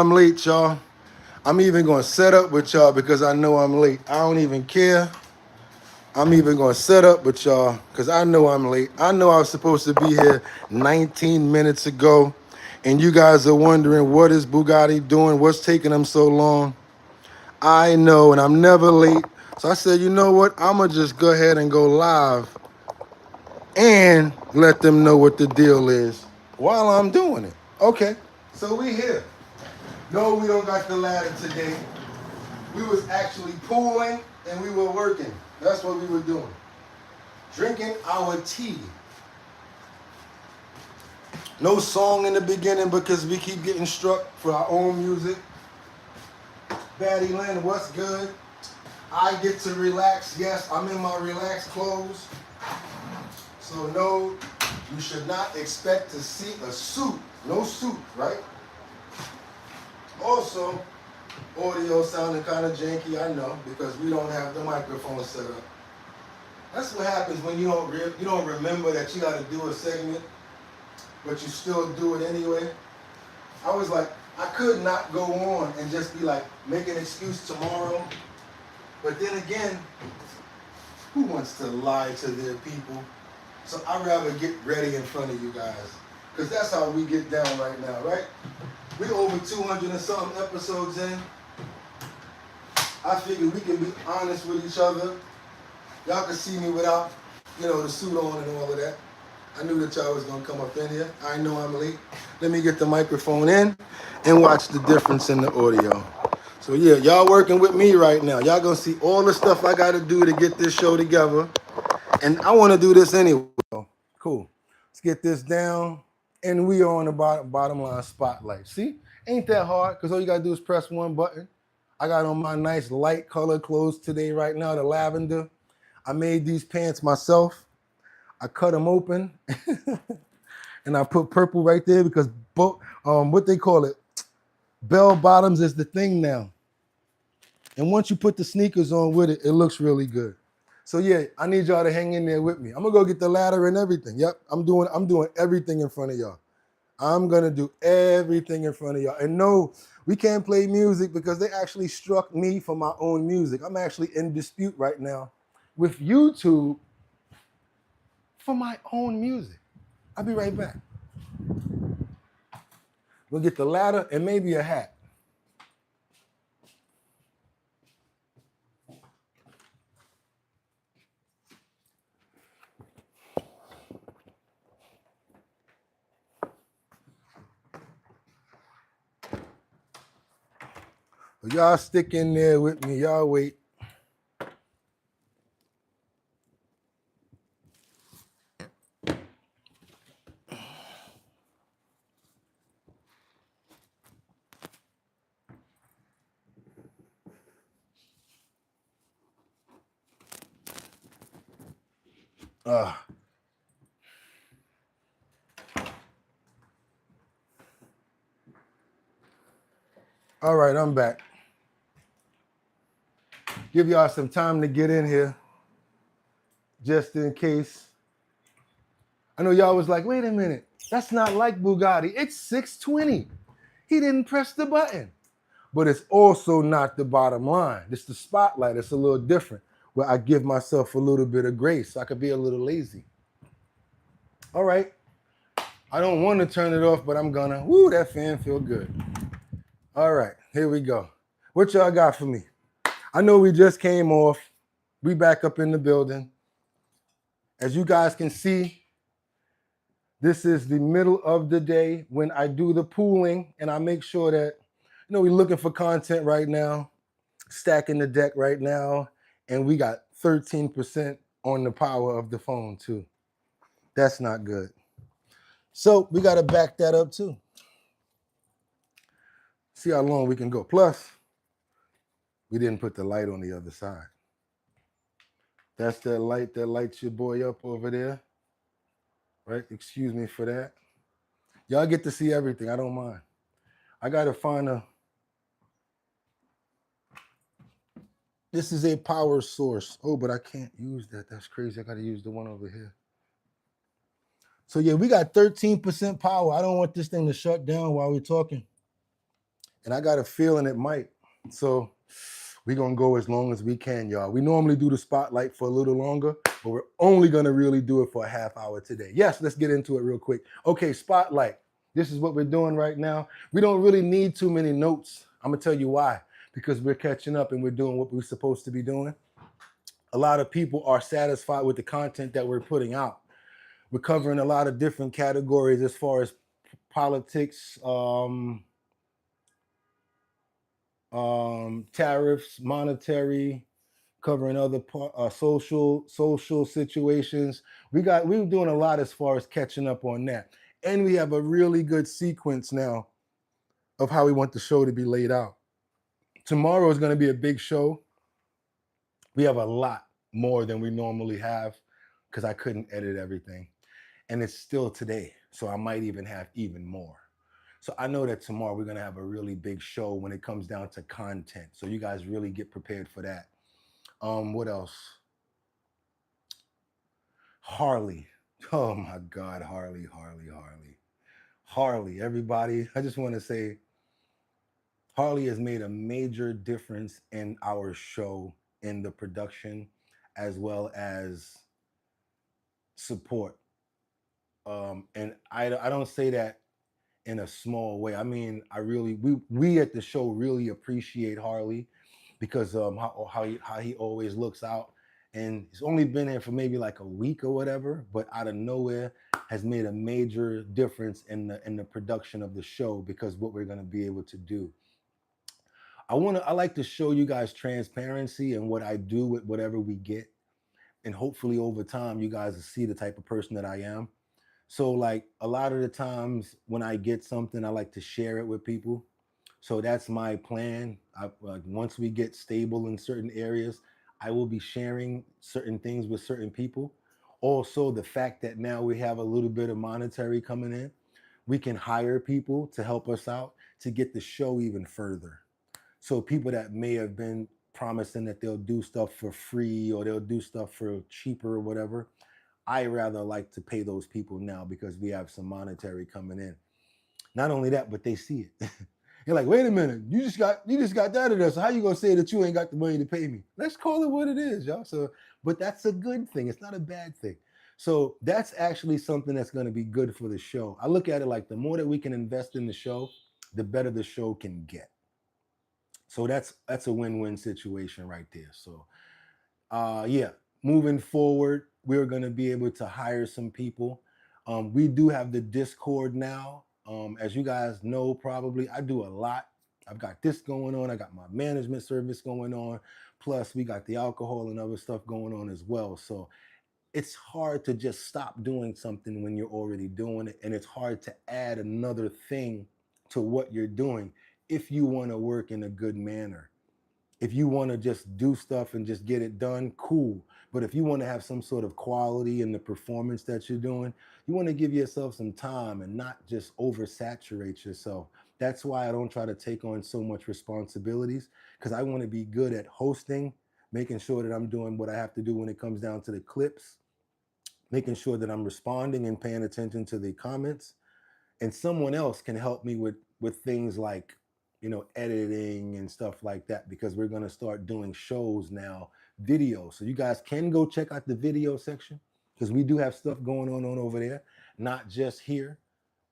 I'm late, y'all. I'm even going to set up with y'all because I know I'm late. I don't even care. I'm even going to set up with y'all because I know I'm late. I know I was supposed to be here 19 minutes ago, and you guys are wondering what is Bugatti doing? What's taking them so long? I know, and I'm never late. So I said, you know what? I'm going to just go ahead and go live and let them know what the deal is while I'm doing it. Okay, so we here. No, we don't got the ladder today. We was actually pooling and we were working. That's what we were doing. Drinking our tea. No song in the beginning because we keep getting struck for our own music. Batty Lynn, what's good? I get to relax. Yes, I'm in my relaxed clothes. So no, you should not expect to see a suit. No suit, right? Also, audio sounding kind of janky, I know, because we don't have the microphone set up. That's what happens when you don't remember that you got to do a segment, but you still do it anyway. I was like, I could not go on and just be like, make an excuse tomorrow. But then again, who wants to lie to their people? So I'd rather get ready in front of you guys, because that's how we get down right now, right? We're over 200 and something episodes in. I figured we can be honest with each other. Y'all can see me without, the suit on and all of that. I knew that y'all was gonna come up in here. I know I'm late. Let me get the microphone in and watch the difference in the audio. So yeah, y'all working with me right now. Y'all gonna see all the stuff I gotta do to get this show together. And I wanna do this anyway. Cool. Let's get this down. And we are on the bottom line spotlight. See? Ain't that hard, because all you gotta do is press one button. I got on my nice light color clothes today right now, the lavender. I made these pants myself. I cut them open and I put purple right there because what they call it, bell bottoms is the thing now. And once you put the sneakers on with it, it looks really good. So yeah, I need y'all to hang in there with me. I'm gonna go get the ladder and everything. Yep, I'm doing everything in front of y'all. I'm gonna do everything in front of y'all. And no, we can't play music because they actually struck me for my own music. I'm actually in dispute right now with YouTube for my own music. I'll be right back. We'll get the ladder and maybe a hat. But y'all stick in there with me. Y'all wait. All right, I'm back. Give y'all some time to get in here, just in case. I know y'all was like, wait a minute, that's not like Bugatti. It's 620. He didn't press the button. But it's also not the bottom line. It's the spotlight. It's a little different, where I give myself a little bit of grace. I could be a little lazy. All right. I don't want to turn it off, but I'm gonna. Woo, that fan feel good. All right, here we go. What y'all got for me? I know we just came off. We back up in the building. As you guys can see, this is the middle of the day when I do the pooling, and I make sure that, we're looking for content right now, stacking the deck right now, and we got 13% on the power of the phone too. That's not good. So we got to back that up too. See how long we can go. Plus, we didn't put the light on the other side. That's that light that lights your boy up over there. Right? Excuse me for that. Y'all get to see everything. I don't mind. I got to find a... This is a power source. Oh, but I can't use that. That's crazy. I got to use the one over here. So yeah, we got 13% power. I don't want this thing to shut down while we're talking. and I got a feeling it might. So we're gonna go as long as we can, y'all. We normally do the spotlight for a little longer, but we're only gonna really do it for a half hour today. Yes, let's get into it real quick. Okay, spotlight. This is what we're doing right now. We don't really need too many notes. I'm gonna tell you why. Because we're catching up and we're doing what we're supposed to be doing. A lot of people are satisfied with the content that we're putting out. We're covering a lot of different categories as far as politics, tariffs, monetary, covering other social situations. We're doing a lot as far as catching up on that, and we have a really good sequence now of how we want the show to be laid out. Tomorrow is going to be a big show. We have a lot more than we normally have because I couldn't edit everything, and it's still today, so I might even have even more. So I know that tomorrow we're going to have a really big show when it comes down to content. So you guys really get prepared for that. What else? Harley. Oh my God, Harley. Harley, everybody. I just want to say Harley has made a major difference in our show, in the production, as well as support. And I don't say that in a small way. I mean, we at the show really appreciate Harley because how he always looks out, and he's only been here for maybe like a week or whatever, but out of nowhere has made a major difference in the production of the show because what we're going to be able to do. I like to show you guys transparency and what I do with whatever we get, and hopefully over time you guys will see the type of person that I am. So like a lot of the times when I get something, I like to share it with people. So that's my plan. Once we get stable in certain areas, I will be sharing certain things with certain people. Also, the fact that now we have a little bit of monetary coming in, we can hire people to help us out to get the show even further. So people that may have been promising that they'll do stuff for free or they'll do stuff for cheaper or whatever, I rather like to pay those people now because we have some monetary coming in. Not only that, but they see it. You're like, wait a minute, you just got that of us. So how you gonna say that you ain't got the money to pay me? Let's call it what it is, y'all. So, but that's a good thing. It's not a bad thing. So that's actually something that's gonna be good for the show. I look at it like the more that we can invest in the show, the better the show can get. So that's a win-win situation right there. So yeah, moving forward, we're going to be able to hire some people. We do have the Discord now. As you guys know, probably I do a lot. I've got this going on. I got my management service going on. Plus, we got the alcohol and other stuff going on as well. So it's hard to just stop doing something when you're already doing it. And it's hard to add another thing to what you're doing if you want to work in a good manner. If you want to just do stuff and just get it done, cool. But if you want to have some sort of quality in the performance that you're doing, you want to give yourself some time and not just oversaturate yourself. That's why I don't try to take on so much responsibilities because I want to be good at hosting, making sure that I'm doing what I have to do when it comes down to the clips, making sure that I'm responding and paying attention to the comments, and someone else can help me with things like editing and stuff like that because we're going to start doing shows now, video. So you guys can go check out the video section because we do have stuff going on over there, not just here.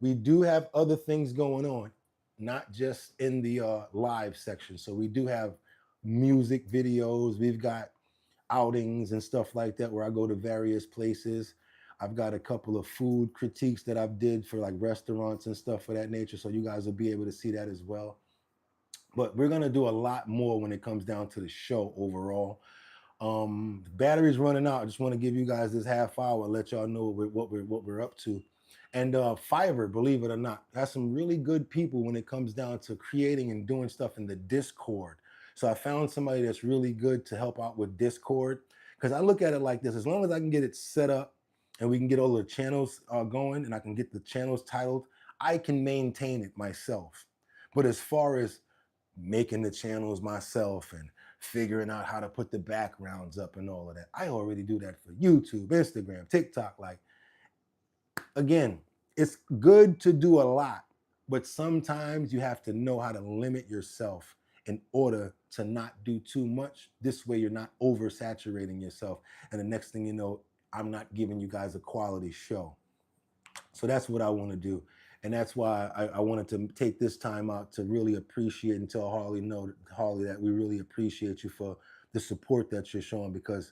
We do have other things going on, not just in the live section. So we do have music videos, we've got outings and stuff like that where I go to various places. I've got a couple of food critiques that I've did for like restaurants and stuff of that nature. So you guys will be able to see that as well. But we're going to do a lot more when it comes down to the show overall. The battery's running out. I just want to give you guys this half hour, let y'all know what we're up to. And Fiverr, believe it or not, has some really good people when it comes down to creating and doing stuff in the Discord. So I found somebody that's really good to help out with Discord because I look at it like this: as long as I can get it set up and we can get all the channels going and I can get the channels titled, I can maintain it myself. But as far as making the channels myself and figuring out how to put the backgrounds up and all of that, I already do that for YouTube, Instagram, TikTok. Like, again, it's good to do a lot, But sometimes you have to know how to limit yourself in order to not do too much. This way, you're not oversaturating yourself. And the next thing you know, I'm not giving you guys a quality show. So that's what I want to do. And that's why I wanted to take this time out to really appreciate and tell Harley, that we really appreciate you for the support that you're showing, because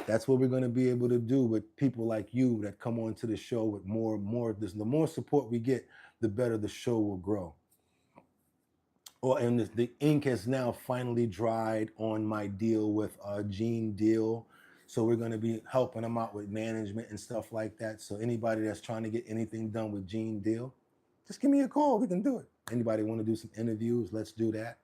that's what we're going to be able to do with people like you that come onto the show with more. The more support we get, the better the show will grow. And the ink has now finally dried on my deal with Gene Deal. So we're going to be helping them out with management and stuff like that. So anybody that's trying to get anything done with Gene Deal, just give me a call. We can do it. Anybody want to do some interviews? Let's do that.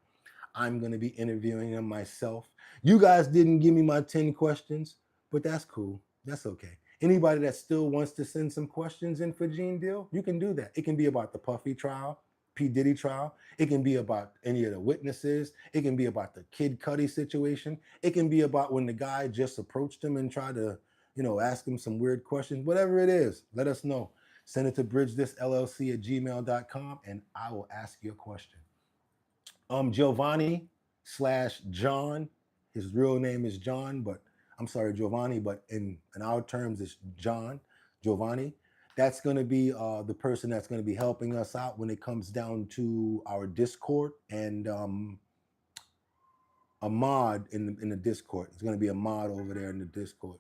I'm going to be interviewing them myself. You guys didn't give me my 10 questions, but that's cool. That's okay. Anybody that still wants to send some questions in for Gene Deal, you can do that. It can be about the Puffy trial, P. Diddy trial. It can be about any of the witnesses. It can be about the Kid Cudi situation. It can be about when the guy just approached him and tried to, ask him some weird questions. Whatever it is, let us know. Send it to bridgethisllc@gmail.com and I will ask you a question. Giovanni/John. His real name is John, but I'm sorry, Giovanni, but in our terms, it's John, Giovanni. That's going to be the person that's going to be helping us out when it comes down to our Discord, and a mod in the Discord. It's going to be a mod over there in the Discord.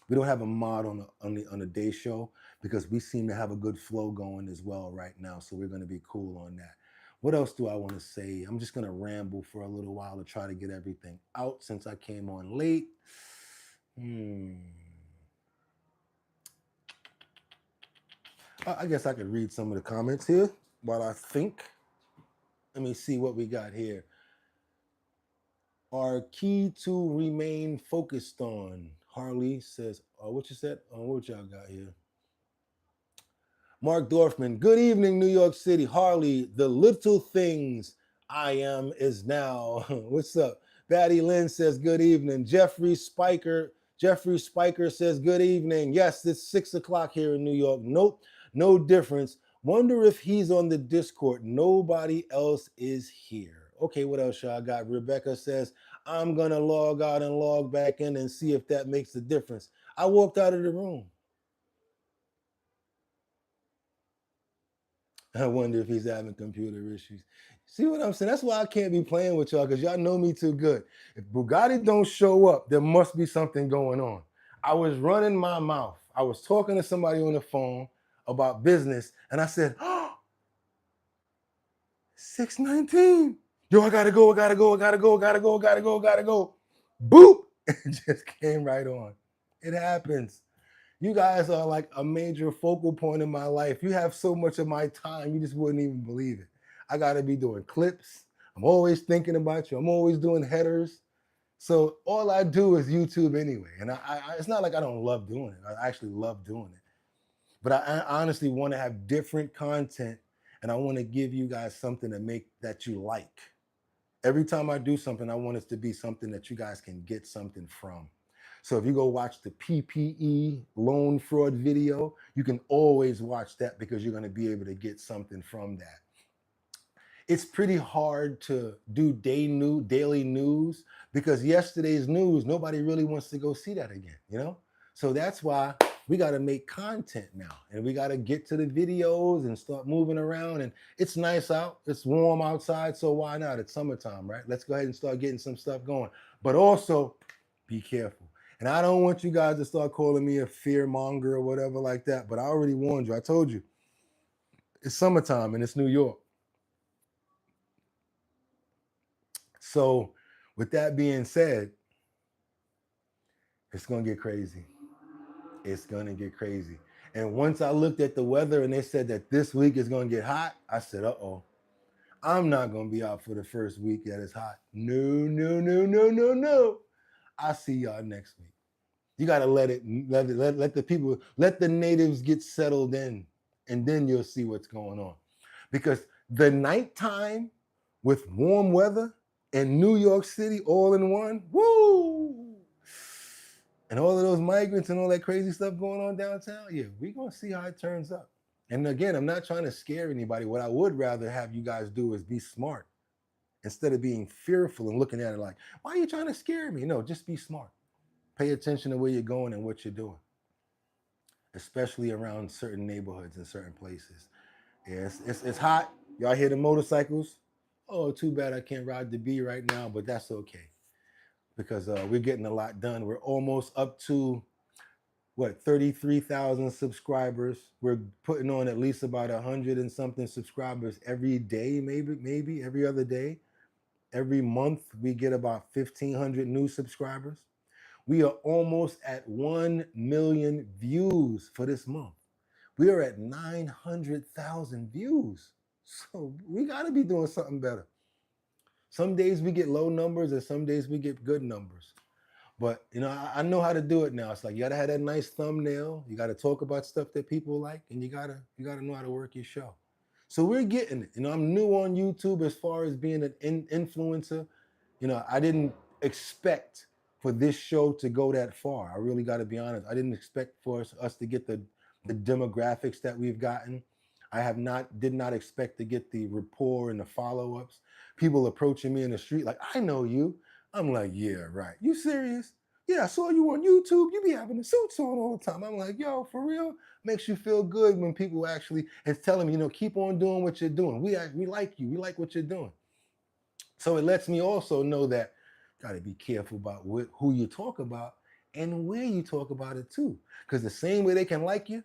We don't have a mod on the day show because we seem to have a good flow going as well right now. So we're going to be cool on that. What else do I want to say? I'm just going to ramble for a little while to try to get everything out since I came on late. I guess I could read some of the comments here while I think. Let me see what we got here. Our key to remain focused on. Harley says, what you said? What y'all got here? Mark Dorfman, good evening, New York City. Harley, the little things I am is now. What's up? Batty Lynn says, good evening. Jeffrey Spiker says, good evening. Yes, it's 6 o'clock here in New York. Nope, no difference. Wonder if he's on the Discord. Nobody else is here. Okay, what else y'all got? Rebecca says, I'm going to log out and log back in and see if that makes a difference. I walked out of the room. I wonder if he's having computer issues. See what I'm saying? That's why I can't be playing with y'all, because y'all know me too good. If Bugatti don't show up, there must be something going on. I was running my mouth. I was talking to somebody on the phone about business, and I said, 6:19. Yo, I gotta go. Boop! It just came right on. It happens. You guys are like a major focal point in my life. You have so much of my time, you just wouldn't even believe it. I got to be doing clips. I'm always thinking about you. I'm always doing headers. So all I do is YouTube anyway. And it's not like I don't love doing it. I actually love doing it. But I honestly want to have different content, and I want to give you guys something that you like. Every time I do something, I want it to be something that you guys can get something from. So if you go watch the PPE loan fraud video, you can always watch that because you're going to be able to get something from that. It's pretty hard to do daily news because yesterday's news, nobody really wants to go see that again, So that's why we got to make content now, and we got to get to the videos and start moving around. And it's nice out. It's warm outside, so why not? It's summertime, right? Let's go ahead and start getting some stuff going. But also, be careful. And I don't want you guys to start calling me a fear monger or whatever like that, but I already warned you. I told you. It's summertime and it's New York. So with that being said, it's going to get crazy. It's going to get crazy. And once I looked at the weather and they said that this week is going to get hot, I said, uh-oh. I'm not going to be out for the first week that it's hot. No. I'll see y'all next week. You got to let the people, let the natives get settled in, and then you'll see what's going on. Because the nighttime with warm weather in New York City all in one, woo! And all of those migrants and all that crazy stuff going on downtown, yeah, we're going to see how it turns up. And again, I'm not trying to scare anybody. What I would rather have you guys do is be smart instead of being fearful and looking at it like, why are you trying to scare me? No, just be smart. Pay attention to where you're going and what you're doing, especially around certain neighborhoods and certain places. Yeah, it's hot. Y'all hear the motorcycles? Oh, too bad I can't ride the B right now, but that's okay because we're getting a lot done. We're almost up to what 33,000 subscribers. We're putting on at least about 100 and something subscribers every day, maybe every other day. Every month we get about 1,500 new subscribers. We are almost at 1 million views for this month. We are at 900,000 views. So we got to be doing something better. Some days we get low numbers and some days we get good numbers. But I know how to do it now. It's like you gotta have that nice thumbnail. You gotta talk about stuff that people like, and you gotta know how to work your show. So we're getting it. I'm new on YouTube as far as being an influencer. I didn't expect for this show to go that far. I really got to be honest. I didn't expect for us to get the demographics that we've gotten. Did not expect to get the rapport and the follow-ups. People approaching me in the street like, I know you. I'm like, yeah, right. You serious? Yeah, I saw you on YouTube. You be having the suits on all the time. I'm like, yo, for real? Makes you feel good when people actually is telling me, keep on doing what you're doing. We like you. We like what you're doing. So it lets me also know that you got to be careful about who you talk about and where you talk about it too. Because the same way they can like you,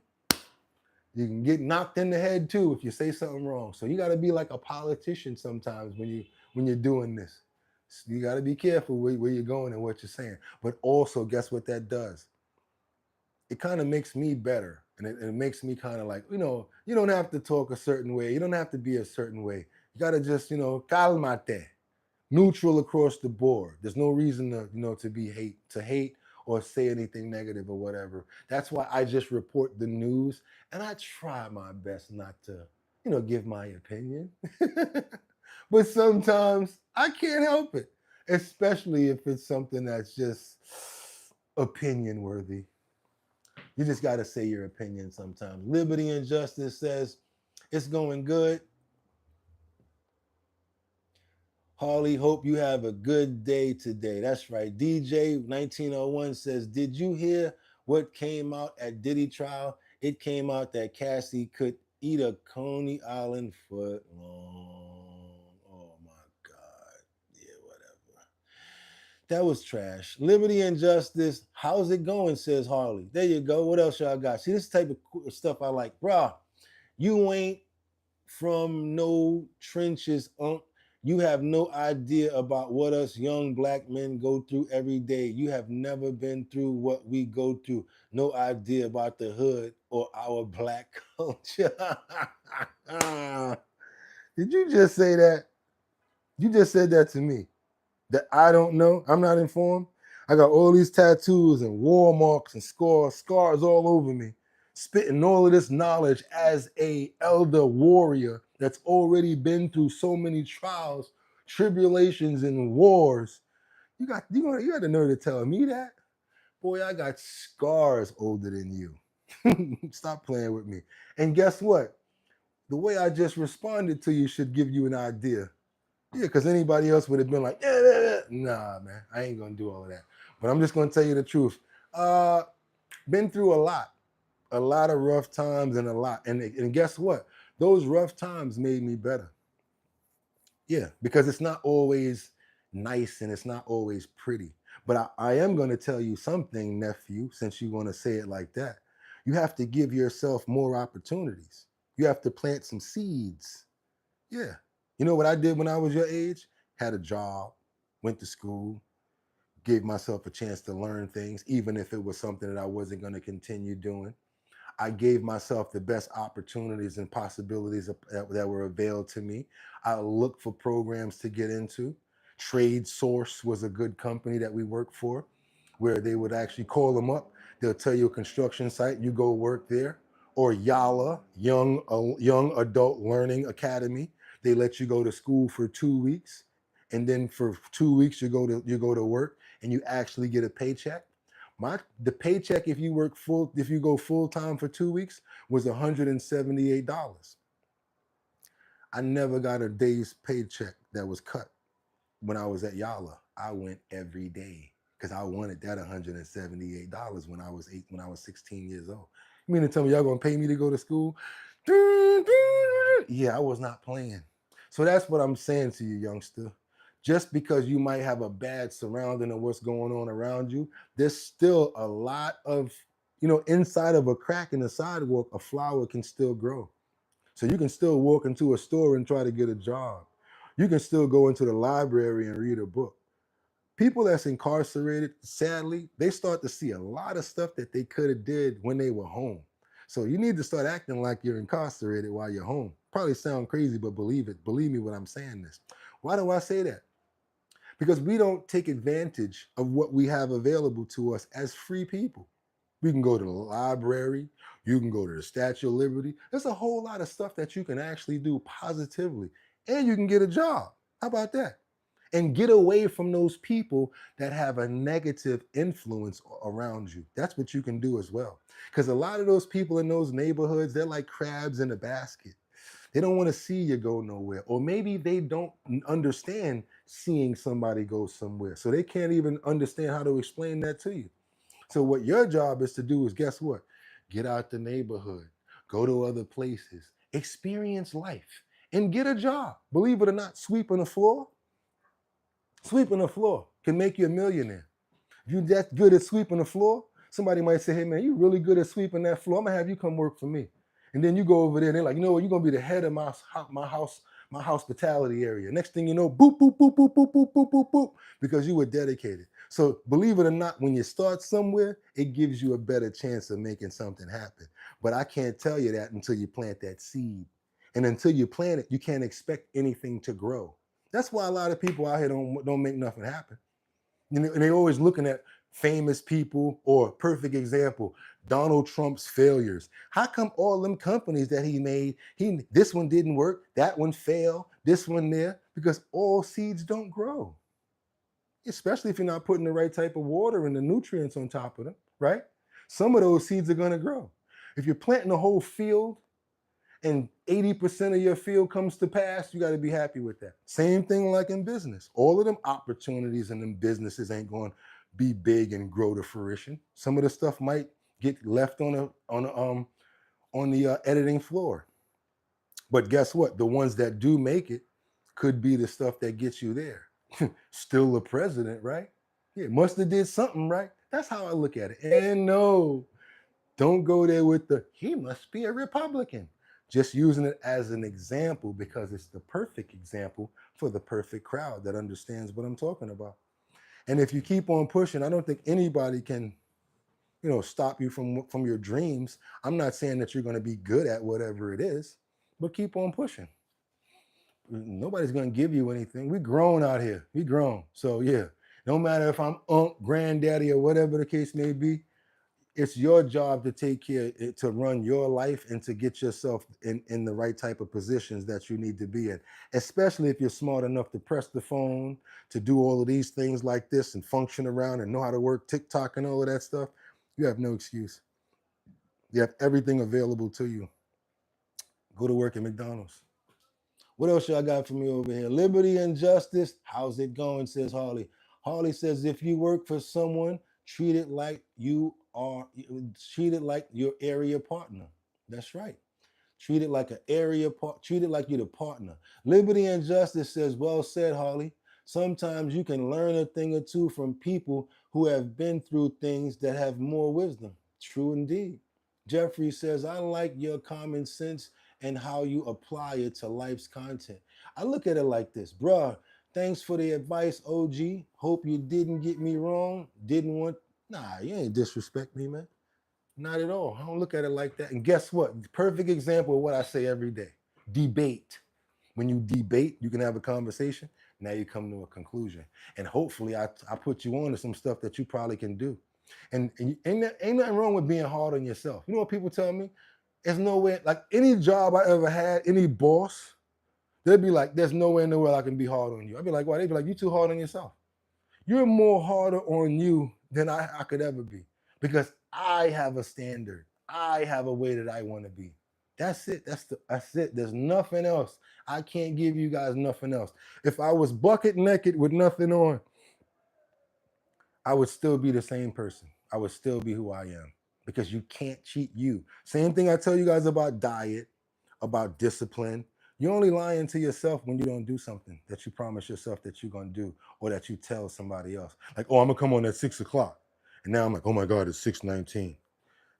you can get knocked in the head too if you say something wrong. So you got to be like a politician sometimes when you're doing this. You got to be careful where you're going and what you're saying. But also, guess what that does? It kind of makes me better, and it makes me kind of like, you don't have to talk a certain way. You don't have to be a certain way. You got to just, calmate, neutral across the board. There's no reason to be hate or say anything negative or whatever. That's why I just report the news, and I try my best not to, give my opinion. But sometimes I can't help it, especially if it's something that's just opinion worthy. You just got to say your opinion sometimes. Liberty and Justice says it's going good. Harley, hope you have a good day today. That's right. DJ 1901 says, did you hear what came out at Diddy trial? It came out that Cassie could eat a Coney Island foot long. Oh my God. Yeah, whatever. That was trash. Liberty and Justice. How's it going? Says Harley. There you go. What else y'all got? See, this type of stuff I like. Bruh, you ain't from no trenches, You have no idea about what us young black men go through every day. You have never been through what we go through. No idea about the hood or our black culture. Did you just say that? You just said that to me. That I don't know. I'm not informed. I got all these tattoos and war marks and scars all over me, spitting all of this knowledge as a elder warrior that's already been through so many trials, tribulations, and wars. You got the nerve to tell me that? Boy, I got scars older than you. Stop playing with me. And guess what? The way I just responded to you should give you an idea. Yeah, because anybody else would have been like, nah, man, I ain't gonna do all of that. But I'm just gonna tell you the truth. Been through a lot of rough times and and guess what? Those rough times made me better. Yeah, because it's not always nice and it's not always pretty. But I am gonna tell you something, nephew, since you want to say it like that. You have to give yourself more opportunities. You have to plant some seeds. Yeah. You know what I did when I was your age? Had a job, went to school, gave myself a chance to learn things, even if it was something that I wasn't going to continue doing. I gave myself the best opportunities and possibilities that were availed to me. I looked for programs to get into. Trade Source was a good company that we worked for, where they would actually call them up. They'll tell you a construction site, you go work there. Or YALA, Young Adult Learning Academy. They let you go to school for 2 weeks, and then for 2 weeks you go to work, and you actually get a paycheck. The paycheck if you go full time for 2 weeks was $178. I never got a day's paycheck that was cut when I was at Yala. I went every day because I wanted that $178 when I was 16 years old. You mean to tell me y'all gonna pay me to go to school? Yeah, I was not playing. So that's what I'm saying to you, youngster. Just because you might have a bad surrounding of what's going on around you, there's still a lot of, inside of a crack in the sidewalk, a flower can still grow. So you can still walk into a store and try to get a job. You can still go into the library and read a book. People that's incarcerated, sadly, they start to see a lot of stuff that they could have did when they were home. So you need to start acting like you're incarcerated while you're home. Probably sound crazy, but believe it. Believe me when I'm saying this. Why do I say that? Because we don't take advantage of what we have available to us as free people. We can go to the library. You can go to the Statue of Liberty. There's a whole lot of stuff that you can actually do positively. And you can get a job. How about that? And get away from those people that have a negative influence around you. That's what you can do as well. Because a lot of those people in those neighborhoods, they're like crabs in a basket. They don't want to see you go nowhere. Or maybe they don't understand seeing somebody go somewhere. So they can't even understand how to explain that to you. So what your job is to do is, guess what? Get out the neighborhood, go to other places, experience life, and get a job. Believe it or not, sweeping the floor can make you a millionaire. If you're that good at sweeping the floor, somebody might say, hey man, you're really good at sweeping that floor. I'm gonna have you come work for me. And then you go over there and they're like, you know what, you're gonna be the head of my hospitality area. Next thing you know, boop, boop, boop, boop, boop, boop, boop, boop, boop, because you were dedicated. So believe it or not, when you start somewhere, it gives you a better chance of making something happen. But I can't tell you that until you plant that seed. And until you plant it, you can't expect anything to grow. That's why a lot of people out here don't make nothing happen. And they're always looking at famous people, or perfect example, Donald Trump's failures. How come all them companies that he made, this one didn't work, that one failed, this one there? Because all seeds don't grow, especially if you're not putting the right type of water and the nutrients on top of them, right? Some of those seeds are going to grow. If you're planting a whole field and 80% of your field comes to pass, you got to be happy with that. Same thing like in business. All of them opportunities in them businesses ain't going to be big and grow to fruition. Some of the stuff might get left on the editing floor. But guess what? The ones that do make it could be the stuff that gets you there. Still the president, right? Yeah, must have did something, right? That's how I look at it. And no, don't go there with he must be a Republican. Just using it as an example because it's the perfect example for the perfect crowd that understands what I'm talking about. And if you keep on pushing, I don't think anybody can, stop you from your dreams. I'm not saying that you're going to be good at whatever it is, but keep on pushing. Nobody's going to give you anything. We grown out here. We grown. So yeah, no matter if I'm granddaddy or whatever the case may be, it's your job to take care, to run your life and to get yourself in the right type of positions that you need to be in, especially if you're smart enough to press the phone, to do all of these things like this and function around and know how to work TikTok and all of that stuff. You have no excuse. You have everything available to you. Go to work at McDonald's. What else y'all got for me over here? Liberty and justice. How's it going, says Harley. Harley says, if you work for someone, treat it like your area partner. That's right. Treat it like treat it like you're the partner. Liberty and justice says, well said, Harley. Sometimes you can learn a thing or two from people who have been through things that have more wisdom. True indeed. Jeffrey says, I like your common sense and how you apply it to life's content. I look at it like this, bruh. Thanks for the advice, OG. Hope you didn't get me wrong. Nah, you ain't disrespect me, man. Not at all. I don't look at it like that. And guess what? Perfect example of what I say every day. Debate. When you debate, you can have a conversation. Now you come to a conclusion. And hopefully I put you on to some stuff that you probably can do. And ain't nothing wrong with being hard on yourself. You know what people tell me? There's no way, like any job I ever had, any boss, they'd be like, there's no way in the world I can be hard on you. I'd be like, why? They'd be like, you too hard on yourself. You're more harder on you than I could ever be. because I have a standard. I have a way that I want to be. That's it. That's it. There's nothing else. I can't give you guys nothing else. If I was bucket naked with nothing on, I would still be the same person. I would still be who I am because you can't cheat you. Same thing I tell you guys about diet, about discipline. You're only lying to yourself when you don't do something that you promise yourself that you're going to do or that you tell somebody else. Like, oh, I'm going to come on at 6 o'clock. And now I'm like, oh my God, it's 6:19.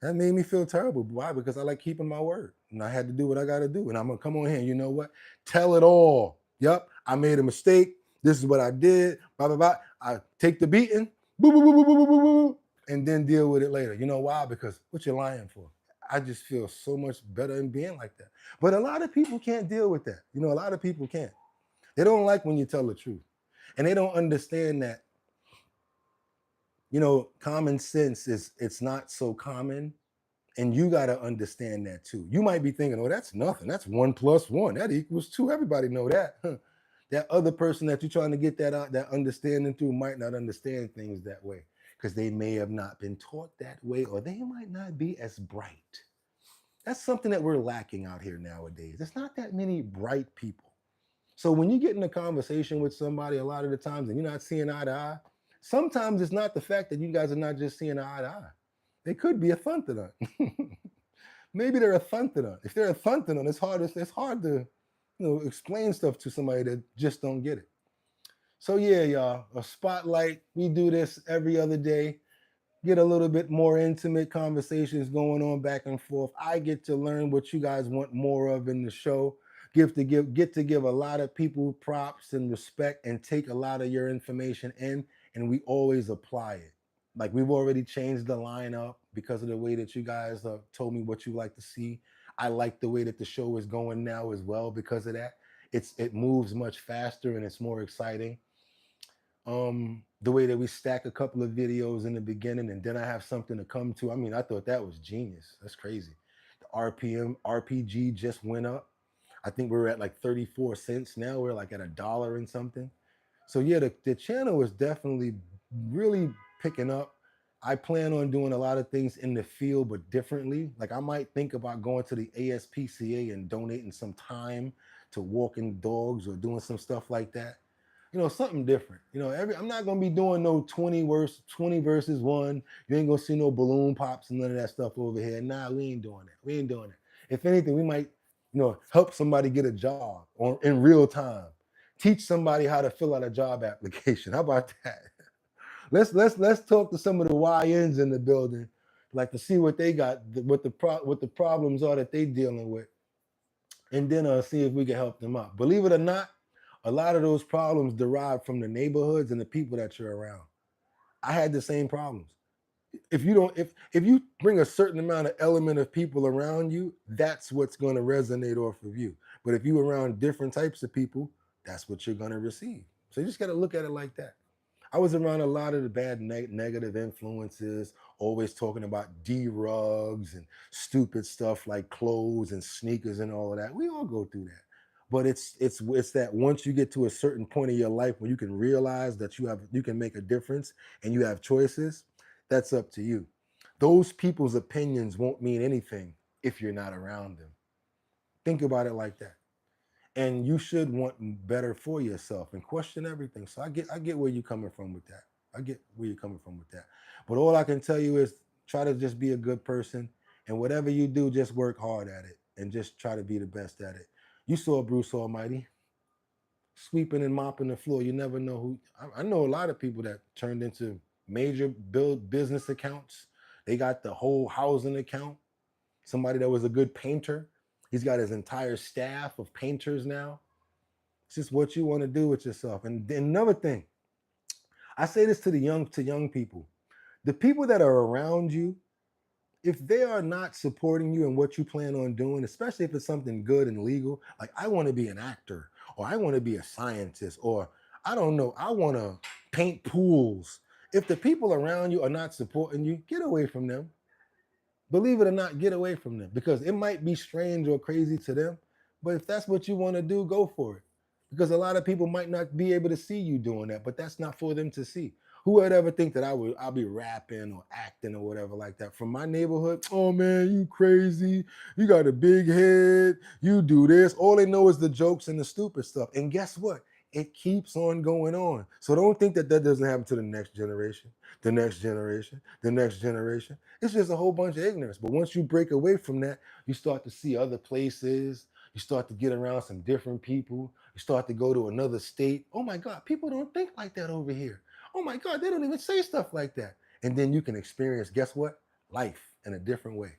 That made me feel terrible. Why? Because I like keeping my word. And I had to do what I got to do. And I'm going to come on here and you know what? Tell it all. Yep, I made a mistake. This is what I did. Blah, blah, blah. I take the beating. Boo, boo, boo, boo, boo, boo, boo, and then deal with it later. You know why? Because what you're lying for. I just feel so much better in being like that. But a lot of people can't deal with that. You know, a lot of people can't. They don't like when you tell the truth. And they don't understand that, you know, common sense it's not so common. And you got to understand that too. You might be thinking, oh, that's nothing. That's 1 + 1. That equals 2. Everybody know that. That other person that you're trying to get that out, that understanding through might not understand things that way because they may have not been taught that way or they might not be as bright. That's something that we're lacking out here nowadays. There's not that many bright people. So when you get in a conversation with somebody a lot of the times and you're not seeing eye to eye, sometimes it's not the fact that you guys are not just seeing eye to eye. They could be a thuntadon. Maybe they're a thuntadon. If they're a thuntadon, it's hard to explain stuff to somebody that just don't get it. So yeah, y'all, a spotlight. We do this every other day. Get a little bit more intimate conversations going on back and forth. I get to learn what you guys want more of in the show. Get to give a lot of people props and respect and take a lot of your information in, and we always apply it. Like we've already changed the lineup because of the way that you guys told me what you like to see. I like the way that the show is going now as well because of that. It moves much faster and it's more exciting. The way that we stack a couple of videos in the beginning and then I have something to come to. I mean, I thought that was genius. That's crazy. The RPG just went up. I think we're at like 34 cents now. We're like at $1 and something. So yeah, the channel is definitely really picking up. I plan on doing a lot of things in the field, but differently. Like I might think about going to the ASPCA and donating some time to walking dogs or doing some stuff like that. You know, something different. You know, I'm not gonna be doing no 20 versus 1. You ain't gonna see no balloon pops and none of that stuff over here. Nah, we ain't doing that. We ain't doing that. If anything, we might, help somebody get a job or in real time. Teach somebody how to fill out a job application. How about that? Let's talk to some of the YNs in the building, like to see what they got, what the problems are that they dealing with, and then see if we can help them out. Believe it or not, a lot of those problems derive from the neighborhoods and the people that you're around. I had the same problems. If you bring a certain amount of element of people around you, that's what's going to resonate off of you. But if you around different types of people, that's what you're going to receive. So you just got to look at it like that. I was around a lot of the bad negative influences, always talking about D-rugs and stupid stuff like clothes and sneakers and all of that. We all go through that. But it's that once you get to a certain point in your life where you can realize that you can make a difference and you have choices, that's up to you. Those people's opinions won't mean anything if you're not around them. Think about it like that. And you should want better for yourself and question everything. So I get where you're coming from with that. I get where you're coming from with that. But all I can tell you is try to just be a good person, and whatever you do, just work hard at it and just try to be the best at it. You saw Bruce Almighty sweeping and mopping the floor. You never know who. I know a lot of people that turned into major business accounts. They got the whole housing account. Somebody that was a good painter, he's got his entire staff of painters now. It's just what you want to do with yourself. And then another thing, I say this to young people. The people that are around you, if they are not supporting you in what you plan on doing, especially if it's something good and legal, like I want to be an actor or I want to be a scientist or I don't know, I want to paint pools. If the people around you are not supporting you, get away from them. Believe it or not, get away from them because it might be strange or crazy to them. But if that's what you want to do, go for it. Because a lot of people might not be able to see you doing that, but that's not for them to see. Who would ever think that I'll be rapping or acting or whatever like that from my neighborhood? Oh man, you crazy. You got a big head. You do this. All they know is the jokes and the stupid stuff. And guess what? It keeps on going on. So don't think that that doesn't happen to the next generation, the next generation, the next generation. It's just a whole bunch of ignorance. But once you break away from that, you start to see other places. You start to get around some different people. You start to go to another state. Oh my God, people don't think like that over here. Oh my God, they don't even say stuff like that. And then you can experience, guess what? Life in a different way.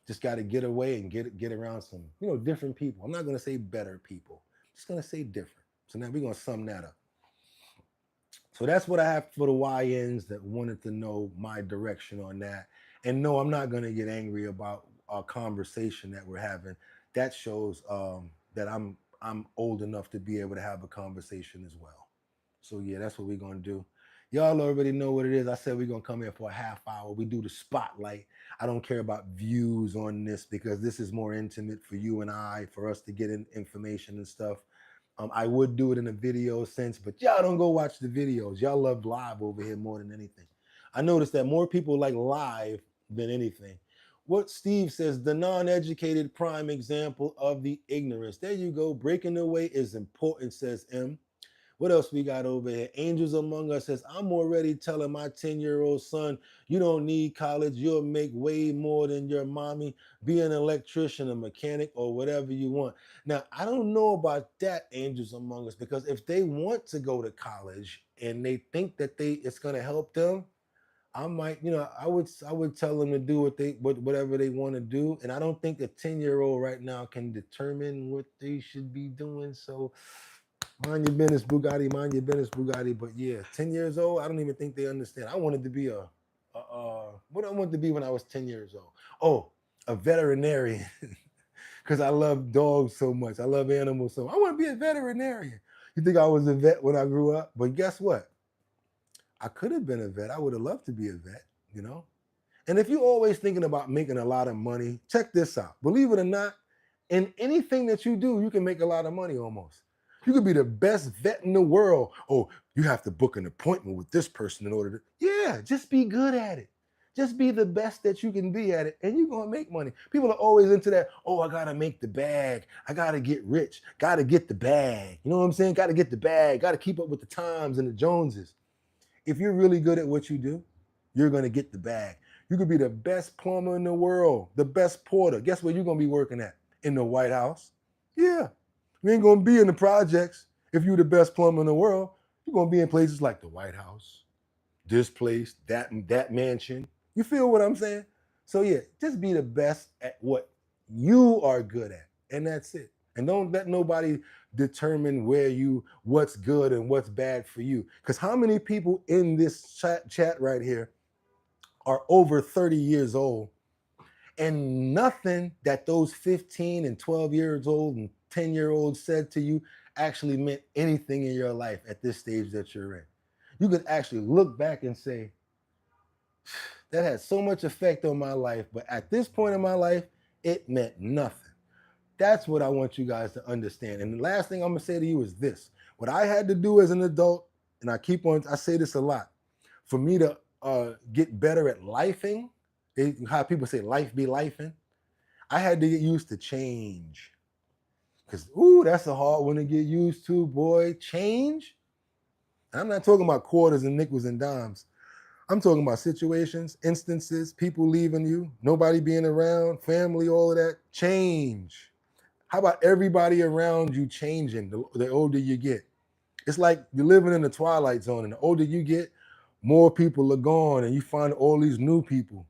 Just got to get away and get around some, different people. I'm not going to say better people. I'm just going to say different. So now we're going to sum that up. So that's what I have for the YNs that wanted to know my direction on that. And no, I'm not going to get angry about our conversation that we're having. That shows that I'm old enough to be able to have a conversation as well. So yeah, that's what we're gonna do. Y'all already know what it is. I said we're gonna come here for a half hour. We do the spotlight. I don't care about views on this because this is more intimate for you and I, for us to get in information and stuff. I would do it in a video sense, but y'all don't go watch the videos. Y'all love live over here more than anything. I noticed that more people like live than anything. What Steve says, the non-educated prime example of the ignorance. There you go. Breaking away is important, says M. What else we got over here? Angels Among Us says, I'm already telling my 10-year-old son, you don't need college. You'll make way more than your mommy. Be an electrician, a mechanic, or whatever you want. Now, I don't know about that, Angels Among Us, because if they want to go to college and they think that it's going to help them, I might, I would tell them to do whatever they want to do. And I don't think a 10-year-old right now can determine what they should be doing. So mind your business, Bugatti. Mind your business, Bugatti. But yeah, 10 years old, I don't even think they understand. I wanted to be what I wanted to be when I was 10 years old. Oh, a veterinarian. Because I love dogs so much. I love animals so much. I want to be a veterinarian. You think I was a vet when I grew up? But guess what? I could have been a vet. I would have loved to be a vet, And if you're always thinking about making a lot of money, check this out. Believe it or not, in anything that you do, you can make a lot of money almost. You could be the best vet in the world. Oh, you have to book an appointment with this person in order to. Yeah, just be good at it. Just be the best that you can be at it, and you're going to make money. People are always into that, oh, I got to make the bag. I got to get rich. Got to get the bag. You know what I'm saying? Got to get the bag. Got to keep up with the Times and the Joneses. If you're really good at what you do, you're going to get the bag. You could be the best plumber in the world, the best porter. Guess where you're going to be working at? In the White House. Yeah. You ain't going to be in the projects if you're the best plumber in the world. You're going to be in places like the White House, this place, that mansion. You feel what I'm saying? So yeah, just be the best at what you are good at. And that's it. And don't let nobody determine what's good and what's bad for you. Because how many people in this chat right here are over 30 years old, and nothing that those 15 and 12 years old and 10-year-olds said to you actually meant anything in your life at this stage that you're in. You could actually look back and say, that had so much effect on my life, but at this point in my life, it meant nothing. That's what I want you guys to understand. And the last thing I'm gonna say to you is this. What I had to do as an adult, and I say this a lot, for me to get better at lifing, how people say life be lifing, I had to get used to change. Because, that's a hard one to get used to, boy. Change? I'm not talking about quarters and nickels and dimes. I'm talking about situations, instances, people leaving you, nobody being around, family, all of that. Change. How about everybody around you changing the older you get? It's like you're living in the twilight zone, and the older you get, more people are gone, and you find all these new people.